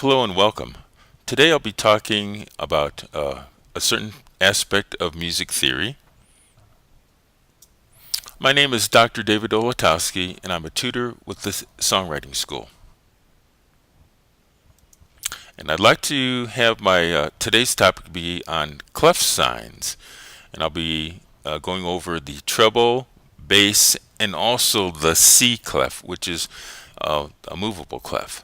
Hello and welcome. Today I'll be talking about a certain aspect of music theory. My name is Dr. David Dolatowski and I'm a tutor with the Songwriting School. And I'd like to have my today's topic be on clef signs. And I'll be going over the treble, bass, and also the C clef, which is a movable clef.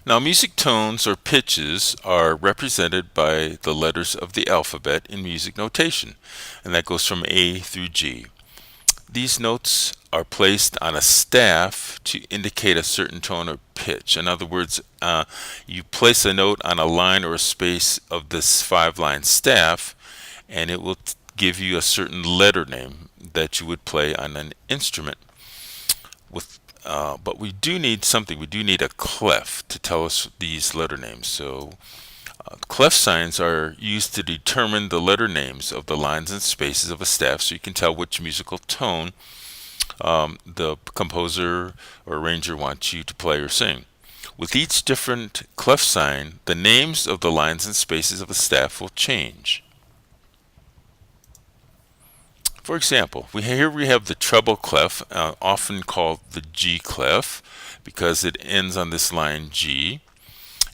Now, music tones or pitches are represented by the letters of the alphabet in music notation, and that goes from A through G. These notes are placed on a staff to indicate a certain tone or pitch. In other words, you place a note on a line or a space of this 5-line staff, and it will give you a certain letter name that you would play on an instrument. But we do need something. We do need a clef to tell us these letter names. So clef signs are used to determine the letter names of the lines and spaces of a staff, so you can tell which musical tone the composer or arranger wants you to play or sing. With each different clef sign, the names of the lines and spaces of a staff will change. For example, here we have the treble clef, often called the G clef, because it ends on this line G.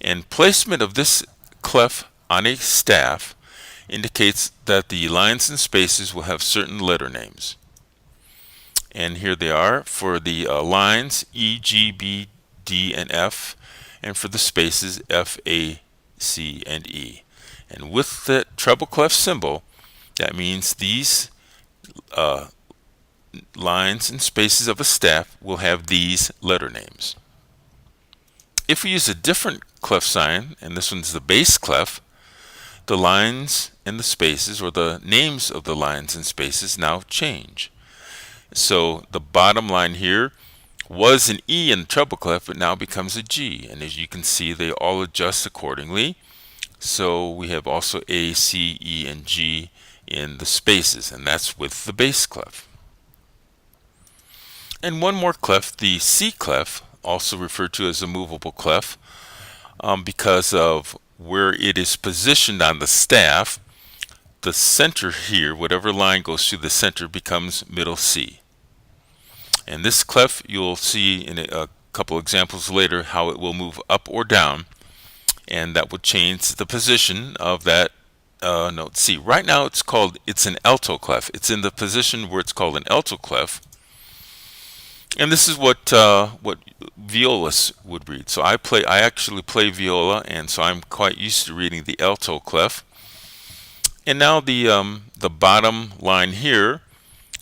And placement of this clef on a staff indicates that the lines and spaces will have certain letter names. And here they are for the lines E, G, B, D, and F, and for the spaces F, A, C, and E. And with the treble clef symbol, that means these lines and spaces of a staff will have these letter names. If we use a different clef sign, and this one's the bass clef, the lines and the spaces, or the names of the lines and spaces, now change. So the bottom line here was an E in the treble clef, but now becomes a G. And as you can see, they all adjust accordingly. So we have also A, C, E, and G in the spaces, and that's with the bass clef. And one more clef, the C clef, also referred to as a movable clef, because of where it is positioned on the staff. The center here, whatever line goes through the center, becomes middle C. And this clef, you'll see in a couple examples later how it will move up or down, and that will change the position of that note C. Right now it's an alto clef. It's in the position where it's called an alto clef. And this is what violas would read. So I actually play viola, and so I'm quite used to reading the alto clef. And now the bottom line here,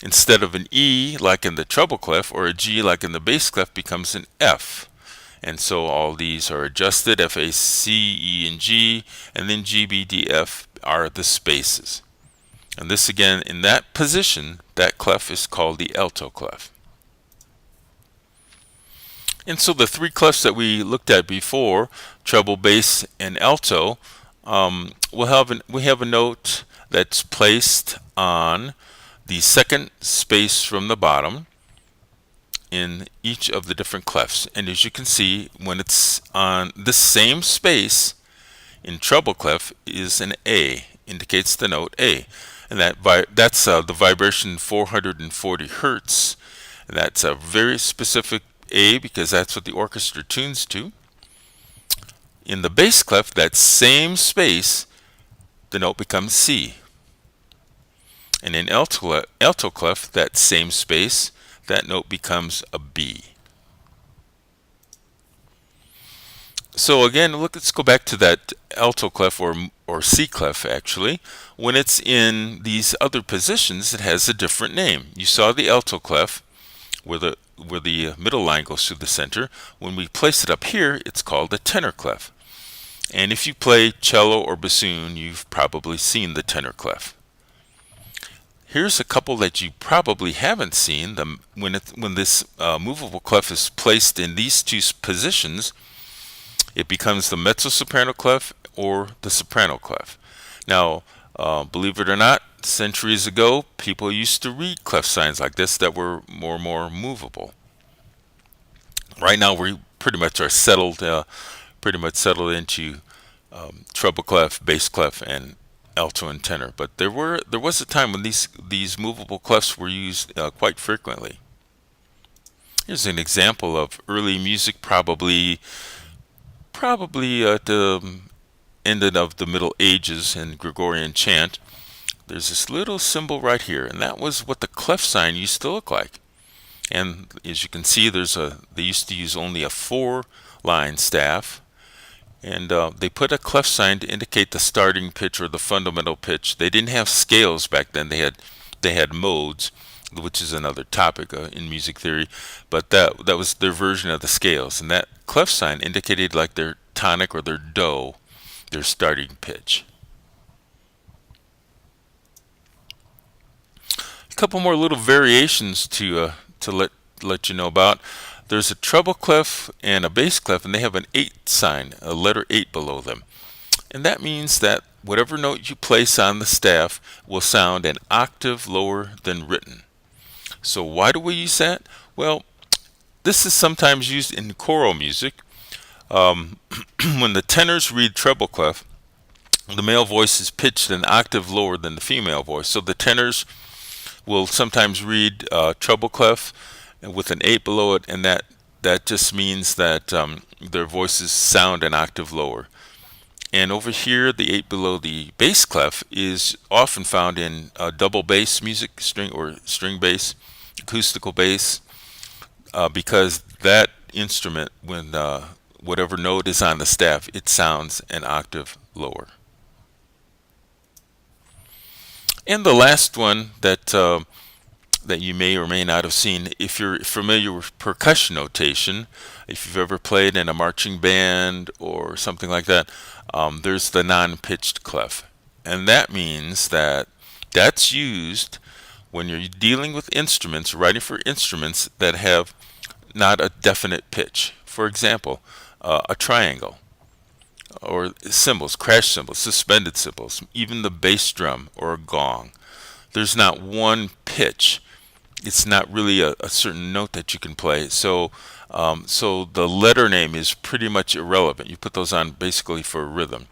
instead of an E like in the treble clef or a G like in the bass clef, becomes an F. And so all these are adjusted, F, A, C, E, and G, and then G, B, D, F are the spaces. And this again, in that position, that clef is called the alto clef. And so the three clefs that we looked at before, treble, bass, and alto, we have a note that's placed on the second space from the bottom in each of the different clefs. And as you can see, when it's on this same space in treble clef is an A, indicates the note A. And that's the vibration 440 hertz. And that's a very specific A because that's what the orchestra tunes to. In the bass clef, that same space, the note becomes C. And in alto clef, that same space, that note becomes a B. So again, let's go back to that alto clef or C clef actually. When it's in these other positions, it has a different name. You saw the alto clef where the middle line goes through the center. When we place it up here, it's called a tenor clef. And if you play cello or bassoon, you've probably seen the tenor clef. Here's a couple that you probably haven't seen. When this movable clef is placed in these two positions, it becomes the mezzo-soprano clef or the soprano clef. Now, believe it or not, centuries ago, people used to read clef signs like this that were more movable. Right now, we pretty much are settled, into treble clef, bass clef, and alto and tenor. But there was a time when these movable clefs were used quite frequently. Here's an example of early music, probably at the end of the Middle Ages in Gregorian chant. There's this little symbol right here, and that was what the clef sign used to look like. And as you can see, they used to use only a 4-line staff, and they put a clef sign to indicate the starting pitch or the fundamental pitch. They didn't have scales back then. They had modes, which is another topic in music theory, but that was their version of the scales, and that clef sign indicated like their tonic or their do, their starting pitch. A couple more little variations to let you know about. There's a treble clef and a bass clef, and they have an 8 sign, a letter 8 below them. And that means that whatever note you place on the staff will sound an octave lower than written. So why do we use that? Well, this is sometimes used in choral music. When the tenors read treble clef, the male voice is pitched an octave lower than the female voice. So the tenors will sometimes read treble clef with an 8 below it, and that just means that their voices sound an octave lower. And over here, the 8 below the bass clef is often found in double bass music, string bass, acoustical bass, because that instrument, when whatever note is on the staff, it sounds an octave lower. And the last one that you may or may not have seen, if you're familiar with percussion notation, if you've ever played in a marching band or something like that, there's the non-pitched clef. And that means that that's used when you're dealing with instruments, writing for instruments that have not a definite pitch. For example, a triangle, or cymbals, crash cymbals, suspended cymbals, even the bass drum or a gong. There's not one pitch. It's not really a certain note that you can play. So the letter name is pretty much irrelevant. You put those on basically for a rhythm.